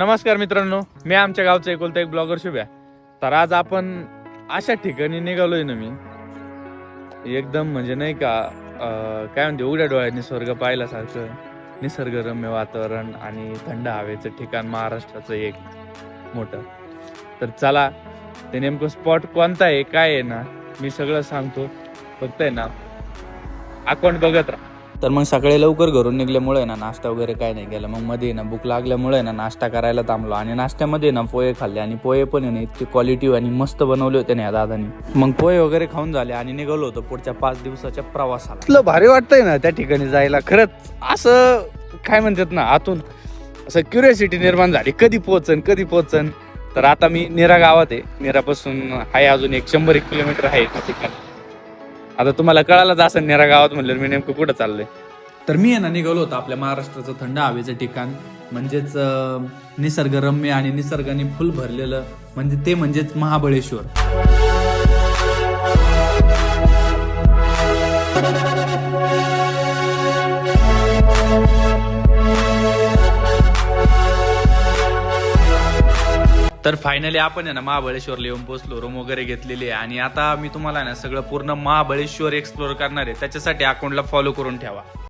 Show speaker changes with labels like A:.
A: नमस्कार मित्रांनो, मी आमच्या गावचा एकुलता एक ब्लॉगर शुभ्या. तर आज आपण अशा ठिकाणी निघालोय ना, मी एकदम म्हणजे नाही का काय म्हणते, उघड्या डोळ्यांनी स्वर्ग पाहिल्यासारखं निसर्गरम्य वातावरण आणि थंड हवेचं ठिकाण महाराष्ट्राचं एक मोठं. तर चला, ते नेमकं स्पॉट कोणता आहे काय आहे ना, मी सगळं सांगतो. फक्त आहे ना अकाउंट बघत राहा. तर मग सकाळी लवकर घरून निघल्यामुळे ना नाश्ता वगैरे काय नाही केला. मग मध्ये ना भूक लागल्यामुळे ना नाश्ता करायला थांबलो आणि नाश्त्यामध्ये ना पोहे खाल्ले आणि पोहे पण आहे ना इतकी क्वालिटी आणि मस्त बनवले होते ना या दादानी. मग पोहे वगैरे खाऊन झाले आणि निघालो होतो पुढच्या 5 दिवसाच्या प्रवासाला. इतकं भारी वाटतंय ना त्या ठिकाणी जायला. खरंच असं काय म्हणतात ना, आतून असं क्युरियोसिटी निर्माण झाली, कधी पोहोचन. तर आता मी नेरा गावात आहे. नेरापासून आहे अजून 100-1 किलोमीटर आहे त्या ठिकाणी. आता तुम्हाला कळालंच असं नेरा गावात म्हणलं मी नेमकं कुठं चाललंय. तर मी आहे ना निघालो होतो आपल्या महाराष्ट्राचं थंड हवेचं ठिकाण, म्हणजेच निसर्गरम्य आणि निसर्गाने फुल भरलेलं, म्हणजेच महाबळेश्वर. तर फायनली आपण आहे ना महाबळेश्वरला येऊन पोहोचलो. रूम वगैरे घेतलेली आहे आणि आता मी तुम्हाला ना सगळं पूर्ण महाबळेश्वर एक्सप्लोर करणार आहे. त्याच्यासाठी अकाउंटला फॉलो करून ठेवा.